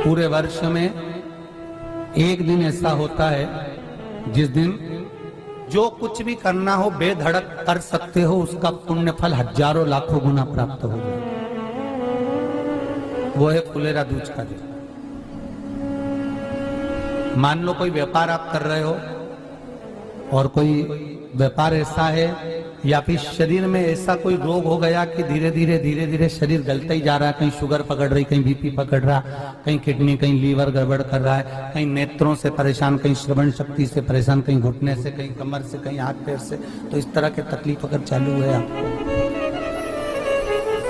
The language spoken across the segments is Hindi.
पूरे वर्ष में एक दिन ऐसा होता है जिस दिन जो कुछ भी करना हो बेधड़क कर सकते हो, उसका पुण्य फल हजारों लाखों गुना प्राप्त हो जाए। वो है फुलेरा दूज का दिन। मान लो कोई व्यापार आप कर रहे हो और कोई व्यापार ऐसा है या फिर शरीर में ऐसा कोई रोग हो गया कि धीरे धीरे शरीर गलता ही जा रहा है। कहीं शुगर पकड़ रही, कहीं बीपी पकड़ रहा, कहीं किडनी, कहीं लीवर गड़बड़ कर रहा है, कहीं नेत्रों से परेशान, कहीं श्रवण शक्ति से परेशान, कहीं घुटने से, कहीं कमर से, कहीं हाथ पैर से। तो इस तरह की तकलीफ अगर चालू है आपको,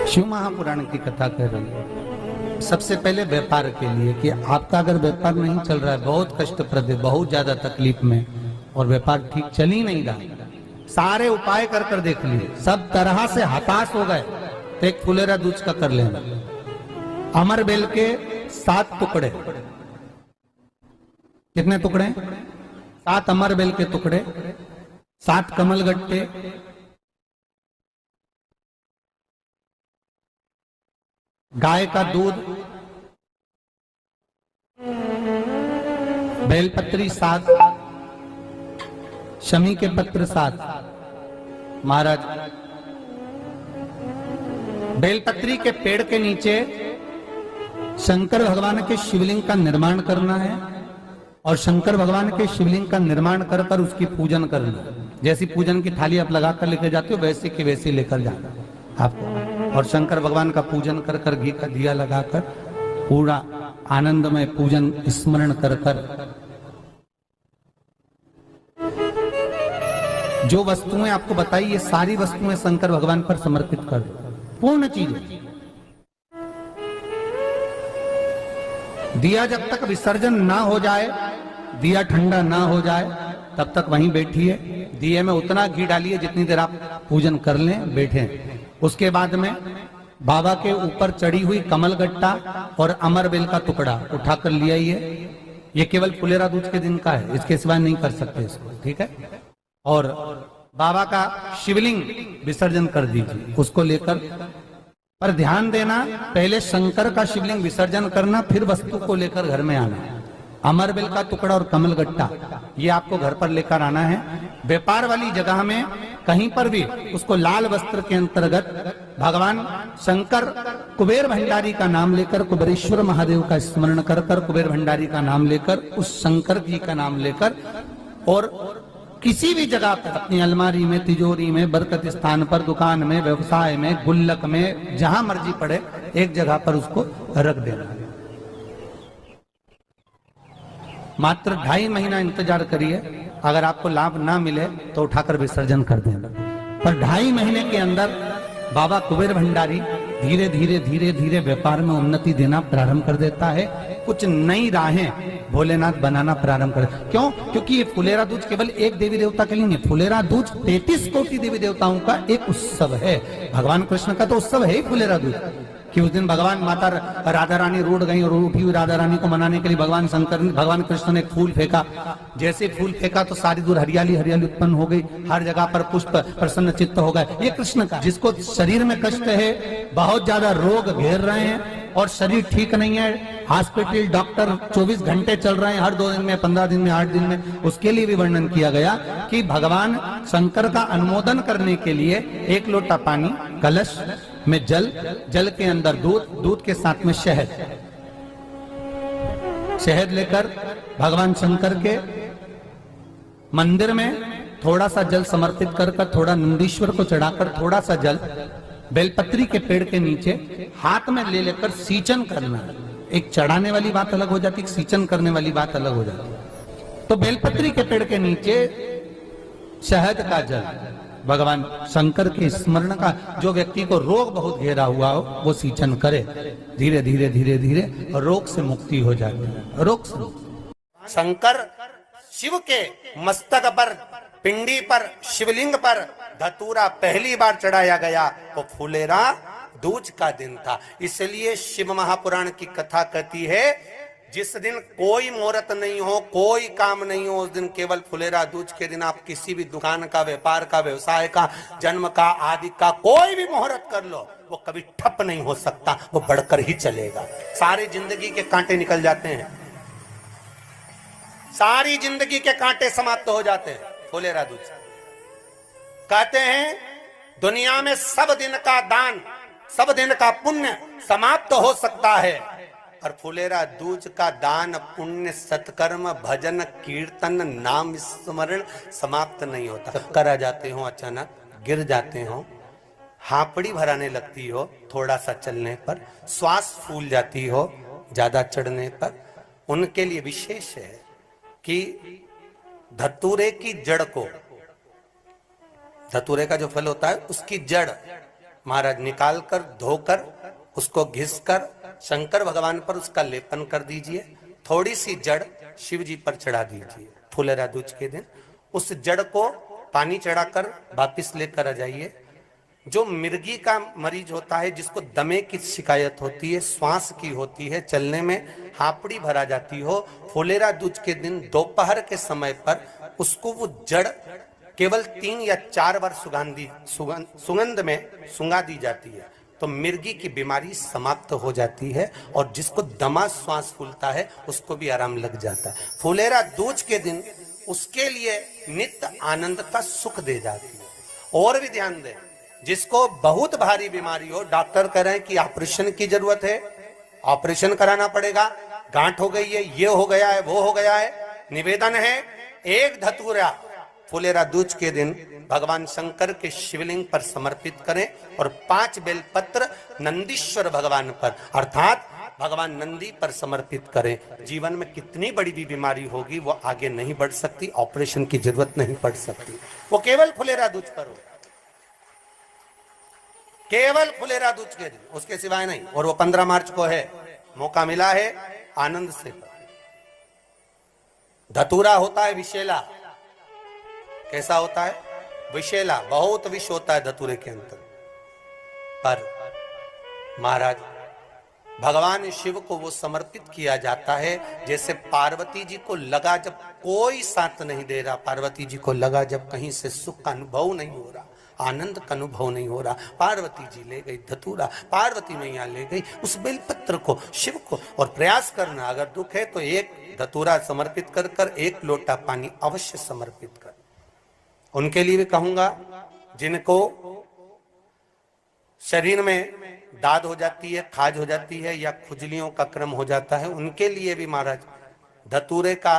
शिव महापुराण की कथा कह रही है। सबसे पहले व्यापार के लिए कि आपका अगर व्यापार नहीं चल रहा है, बहुत कष्टप्रद है, बहुत ज्यादा तकलीफ में, और व्यापार ठीक चल ही नहीं रहा, सारे उपाय कर कर देख लिए, सब तरह से हताश हो गए, तो एक फुलेरा दूज का कर लेना। अमर बेल के 7 टुकड़े, कितने टुकड़े? 7 अमर बेल के टुकड़े, 7 कमल गट्टे, गाय का दूध, बेलपत्री 7, शमी के पत्र 7। महाराज, बेलपत्री के पेड़ के नीचे शंकर भगवान के शिवलिंग का निर्माण करना है, और शंकर भगवान के शिवलिंग का निर्माण कर कर उसकी पूजन करना। जैसी पूजन की थाली आप लगा कर लेकर जाते हो, वैसे की वैसे लेकर जाना आपको, और शंकर भगवान का पूजन कर कर, घी का दिया लगाकर पूरा आनंदमय पूजन स्मरण कर कर जो वस्तुएं आपको बताई, ये सारी वस्तुएं शंकर भगवान पर समर्पित कर दो, पूर्ण चीजें। दिया जब तक विसर्जन ना हो जाए, दिया ठंडा ना हो जाए, तब तक वहीं बैठिए। दिए में उतना घी डालिए जितनी देर आप पूजन कर लें, बैठे। उसके बाद में बाबा के ऊपर चढ़ी हुई कमल गट्टा और अमर बेल का टुकड़ा उठाकर ले आइए। ये केवल फुलेरा दूज के दिन का है, इसके सिवाय नहीं कर सकते इसको, ठीक है। और बाबा का शिवलिंग विसर्जन कर दीजिए, उसको लेकर। पर ध्यान देना, पहले शंकर का शिवलिंग विसर्जन करना, फिर वस्तु को लेकर घर में आना। अमर बेल का टुकड़ा और कमल गट्टा ये आपको घर पर लेकर आना है। व्यापार वाली जगह में कहीं पर भी उसको लाल वस्त्र के अंतर्गत भगवान शंकर, कुबेर भंडारी का नाम लेकर, कुबेरेश्वर महादेव का स्मरण कर कर, कुबेर भंडारी का नाम लेकर, उस शंकर जी का नाम लेकर, और किसी भी जगह पर अपनी अलमारी में, तिजोरी में, बरकत स्थान पर, दुकान में, व्यवसाय में, गुल्लक में, जहां मर्जी पड़े, एक जगह पर उसको रख देना। मात्र 2.5 महीना इंतजार करिए, अगर आपको लाभ ना मिले तो उठाकर विसर्जन कर देना। पर 2.5 महीने के अंदर बाबा कुबेर भंडारी धीरे धीरे व्यापार में उन्नति देना प्रारंभ कर देता है। कुछ नई राहें भोलेनाथ बनाना प्रारंभ कर। क्यों? क्योंकि ये फुलेरा दूज केवल एक देवी देवता के लिए नहीं, फुलेरा दूज 33 कोटि देवी देवताओं का एक उत्सव है। भगवान कृष्ण का तो उत्सव है ही फुलेरा दूज, कि उस दिन भगवान माता राधा रानी रूठ गई, और उठी हुई राधा रानी को मनाने के लिए भगवान कृष्ण ने एक फूल फेंका। जैसे फूल फेंका तो सारी दूर हरियाली उत्पन्न हो गई, हर जगह पर पुष्प प्रसन्न चित्त हो गए। ये कृष्ण का, जिसको शरीर में कष्ट है, बहुत ज्यादा रोग घेर रहे हैं और शरीर ठीक नहीं है, हॉस्पिटल डॉक्टर 24 घंटे चल रहे हैं, हर 2 दिन में, 15 दिन में, 8 दिन में, उसके लिए भी वर्णन किया गया कि भगवान शंकर का अनुमोदन करने के लिए 1 लोटा पानी, कलश में जल के अंदर दूध के साथ में शहद लेकर भगवान शंकर के मंदिर में थोड़ा सा जल समर्पित कर थोड़ा नंदीश्वर को चढ़ाकर, थोड़ा सा जल बेलपत्री के पेड़ के नीचे हाथ में ले लेकर सींचन करना। एक चढ़ाने वाली बात अलग हो जाती, एक सींचन करने वाली बात अलग हो जाती। तो बेलपत्री के पेड़ के नीचे शहद का जल, भगवान शंकर के स्मरण का, जो व्यक्ति को रोग बहुत घेरा हुआ हो वो सींचन करे, धीरे धीरे रोग से मुक्ति हो जाती है। रोग से शंकर शिव के मस्तक पर, पिंडी पर, शिवलिंग पर धतूरा पहली बार चढ़ाया गया तो फुलेरा दूज का दिन था। इसलिए शिव महापुराण की कथा कहती है, जिस दिन कोई मुहूर्त नहीं हो, कोई काम नहीं हो, उस दिन केवल फुलेरा दूज के दिन आप किसी भी दुकान का, व्यापार का, व्यवसाय का, जन्म का, आदि का कोई भी मुहूर्त कर लो, वो कभी ठप नहीं हो सकता, वो बढ़कर ही चलेगा। सारी जिंदगी के कांटे निकल जाते हैं, सारी जिंदगी के कांटे समाप्त हो जाते हैं फुलेरा दूज। कहते हैं दुनिया में सब दिन का दान, सब दिन का पुण्य समाप्त हो सकता है, और फुलेरा दूज का दान, पुण्य, सत्कर्म, भजन, कीर्तन, नाम स्मरण समाप्त नहीं होता। चक्कर आ जाते हो, अचानक गिर जाते हो, हापड़ी भराने लगती हो थोड़ा सा चलने पर, श्वास फूल जाती हो ज्यादा चढ़ने पर, उनके लिए विशेष है कि धतूरे की जड़ को, धतूरे का जो फल होता है उसकी जड़ महाराज निकाल कर, धोकर, उसको घिसकर शंकर भगवान पर उसका लेपन कर दीजिए। थोड़ी सी जड़ शिव जी पर चढ़ा दीजिए फुलेरा दूज के दिन। उस जड़ को पानी चढ़ाकर वापिस लेकर आ जाइए। जो मिर्गी का मरीज होता है, जिसको दमे की शिकायत होती है, श्वास की होती है, चलने में हापड़ी भरा जाती हो, फुलेरा दूज के दिन दोपहर के समय पर उसको वो जड़ केवल 3 या 4 बार सुगंध में सुंगा दी जाती है, तो मिर्गी की बीमारी समाप्त हो जाती है, और जिसको दमा श्वास फूलता है उसको भी आराम लग जाता है। फुलेरा दूज के दिन उसके लिए नित्य आनंद का सुख दे जाती है। और भी ध्यान दें, जिसको बहुत भारी बीमारी हो, डॉक्टर कह रहे हैं कि ऑपरेशन की जरूरत है, ऑपरेशन कराना पड़ेगा, गांठ हो गई है, ये हो गया है, वो हो गया है, निवेदन है एक धतूरा फुलेरा दूज के दिन भगवान शंकर के शिवलिंग पर समर्पित करें, और 5 बेलपत्र नंदीश्वर भगवान पर अर्थात भगवान नंदी पर समर्पित करें। जीवन में कितनी बड़ी भी बीमारी होगी वो आगे नहीं बढ़ सकती, ऑपरेशन की जरूरत नहीं पड़ सकती, वो केवल फुलेरा दूज पर हो, केवल फुलेरा दूज के दिन, उसके सिवाय नहीं। और वो 15 मार्च को है, मौका मिला है, आनंद से। धतूरा होता है विषैला, कैसा होता है? विषैला, बहुत विष होता है धतूरे के अंदर। पर महाराज भगवान शिव को वो समर्पित किया जाता है, जैसे पार्वती जी को लगा जब कोई साथ नहीं दे रहा, पार्वती जी को लगा जब कहीं से सुख का अनुभव नहीं हो रहा, आनंद का अनुभव नहीं हो रहा, पार्वती जी ले गई धतूरा, पार्वती मैया ले गई उस बेलपत्र को शिव को। और प्रयास करना, अगर दुख है तो एक धतूरा समर्पित कर कर 1 लोटा पानी अवश्य समर्पित कर। उनके लिए भी कहूंगा जिनको शरीर में दाद हो जाती है, खाज हो जाती है, या खुजलियों का क्रम हो जाता है, उनके लिए भी महाराज धतूरे का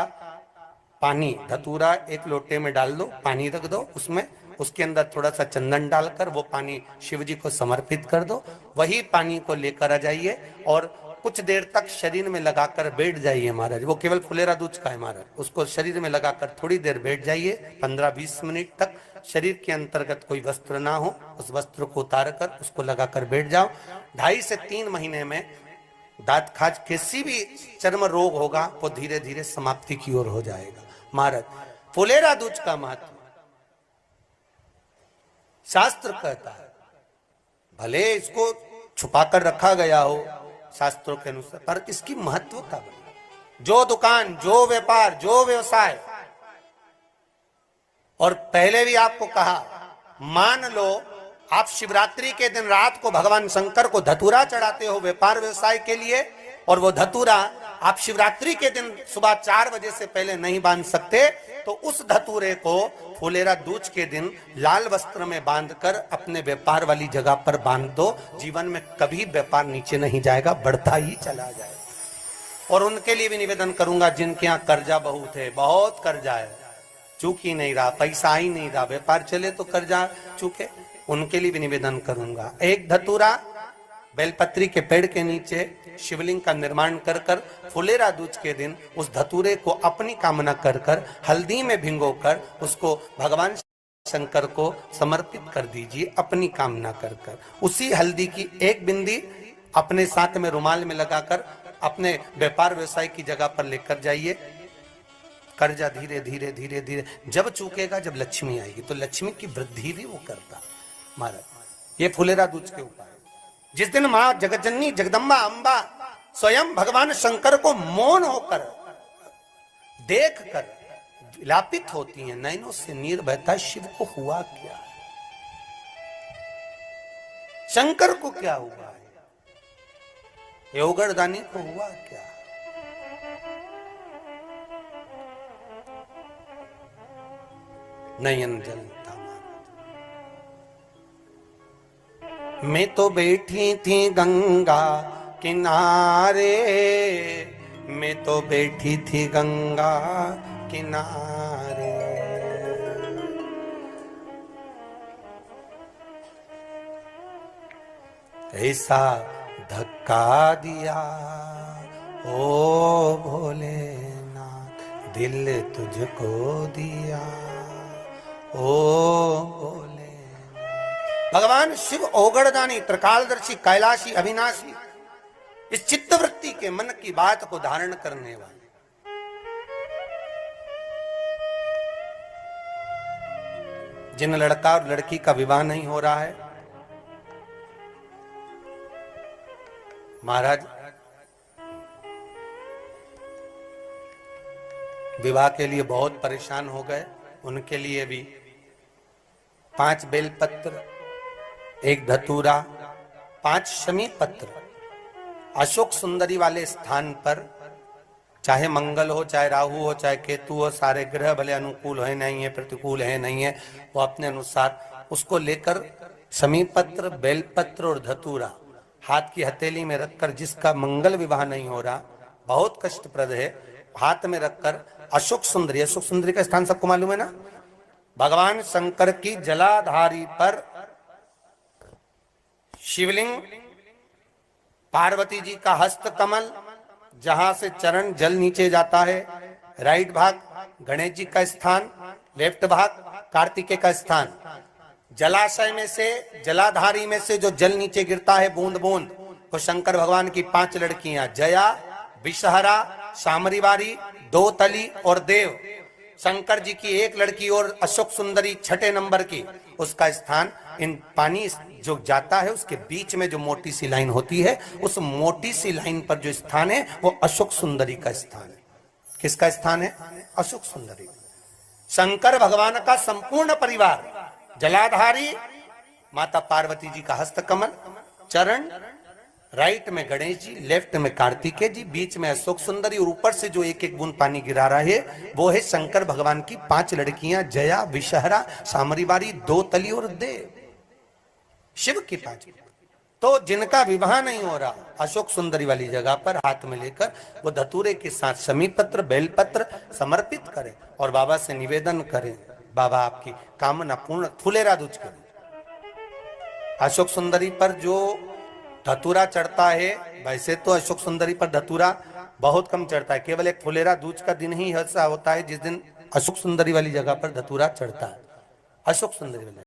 पानी, धतूरा 1 लोटे में डाल दो, पानी रख दो उसमें, उसके अंदर थोड़ा सा चंदन डालकर वो पानी शिव जी को समर्पित कर दो। वही पानी को लेकर आ जाइए और कुछ देर तक शरीर में लगाकर बैठ जाइए महाराज। वो केवल फुलेरा दूज का है महाराज, उसको शरीर में लगाकर थोड़ी देर बैठ जाइए, 15-20 मिनट तक। शरीर के अंतर्गत कोई वस्त्र ना हो, उस वस्त्र को उतार कर उसको लगाकर बैठ जाओ। 2.5 से 3 महीने में दांत खाज, किसी भी चर्म रोग होगा वो धीरे धीरे समाप्ति की ओर हो जाएगा। महाराज फुलेरा दूज का महत्व शास्त्र कहता है, भले इसको छुपा कर रखा गया हो शास्त्रों के अनुसार, पर इसकी महत्व का जो दुकान, जो व्यापार, जो व्यवसाय, और पहले भी आपको कहा, मान लो आप शिवरात्रि के दिन रात को भगवान शंकर को धतूरा चढ़ाते हो व्यापार व्यवसाय के लिए, और वो धतूरा आप शिवरात्रि के दिन सुबह 4 बजे से पहले नहीं बांध सकते, तो उस धतूरे को फुलेरा दूज के दिन लाल वस्त्र में बांधकर अपने व्यापार वाली जगह पर बांध दो। जीवन में कभी व्यापार नीचे नहीं जाएगा, बढ़ता ही चला जाएगा। और उनके लिए भी निवेदन करूंगा जिनके यहाँ कर्जा बहुत है, बहुत कर्जा है, चूक ही नहीं रहा, पैसा ही नहीं रहा, व्यापार चले तो कर्जा चूके, उनके लिए भी निवेदन करूंगा, एक धतूरा बेलपत्री के पेड़ के नीचे शिवलिंग का निर्माण कर कर फुलेरा दूज के दिन उस धतूरे को अपनी कामना कर कर हल्दी में भिंगोकर उसको भगवान शंकर को समर्पित कर दीजिए अपनी कामना कर कर। उसी हल्दी की 1 बिंदी अपने साथ में रुमाल में लगाकर अपने व्यापार व्यवसाय की जगह पर लेकर जाइए। कर्जा धीरे धीरे धीरे धीरे जब चूकेगा, जब लक्ष्मी आएगी, तो लक्ष्मी की वृद्धि भी वो करता। महाराज ये फुलेरा दूज के उपाय। जिस दिन माँ जगतजननी जगदम्बा अम्बा स्वयं भगवान शंकर को मौन होकर देखकर विलापित होती हैं, नैनों से नीर बहता है, शिव को हुआ क्या, शंकर को क्या हुआ है, योगरदानी को हुआ क्या। नयन जलता मैं तो बैठी थी गंगा किनारे, मैं तो बैठी थी गंगा किनारे, ऐसा धक्का दिया ओ भोलेनाथ, दिल तुझको दिया ओ भोले। भगवान शिव ओगड़दानी, त्रिकालदर्शी, कैलाशी, अविनाशी, इस चित्तवृत्ति के मन की बात को धारण करने वाले, जिन लड़का और लड़की का विवाह नहीं हो रहा है, महाराज विवाह के लिए बहुत परेशान हो गए, उनके लिए भी 5 बेलपत्र, 1 धतूरा, 5 शमी पत्र अशोक सुंदरी वाले स्थान पर, चाहे मंगल हो, चाहे राहु हो, चाहे केतु हो, सारे ग्रह भले अनुकूल है नहीं है, प्रतिकूल है नहीं है, वो अपने अनुसार उसको लेकर शमी पत्र, बेलपत्र और धतूरा हाथ की हथेली में रखकर, जिसका मंगल विवाह नहीं हो रहा, बहुत कष्टप्रद है, हाथ में रखकर अशोक सुंदरी, अशोक सुंदरी का स्थान सबको मालूम है ना, भगवान शंकर की जलाधारी पर शिवलिंग, पार्वती जी का हस्त कमल, जहां से चरण जल नीचे जाता है, राइट भाग गणेश जी का स्थान, लेफ्ट भाग कार्तिकेय का स्थान, जलाशय में से, जलाधारी में से जो जल नीचे गिरता है बूंद बूंद, तो शंकर भगवान की 5 लड़कियां, जया, विषहरा, सामरीवारी, दोतली और देव, शंकर जी की 1 लड़की और अशोक सुंदरी 6 नंबर की, उसका स्थान, इन पानी जो जाता है उसके बीच में जो मोटी सी लाइन होती है, उस मोटी सी लाइन पर जो स्थान है वो अशोक सुंदरी का स्थान है। किसका स्थान है? अशोक सुंदरी। शंकर भगवान का संपूर्ण परिवार, जलाधारी माता पार्वती जी का हस्तकमल, चरण, राइट में गणेश जी, लेफ्ट में कार्तिकेय जी, बीच में अशोक सुंदरी, और ऊपर से जो 1-1 बूंद पानी गिरा रहा है वो है शंकर भगवान की 5 लड़कियां, जया, विषहरा, सामरीवारी, दोतली और देव, शिव की 5। तो जिनका विवाह नहीं हो रहा, अशोक सुंदरी वाली जगह पर हाथ में लेकर वो धतूरे के साथ शमी पत्र, बेलपत्र समर्पित करें और बाबा से निवेदन करें, बाबा आपकी कामना पूर्ण, फुलेरा दूज करें। अशोक सुंदरी पर जो धतूरा चढ़ता है, वैसे तो अशोक सुंदरी पर धतूरा बहुत कम चढ़ता है, केवल एक फुलेरा दूज का दिन ही ऐसा होता है जिस दिन अशोक सुंदरी वाली जगह पर धतूरा चढ़ता है, अशोक सुंदरी वाली।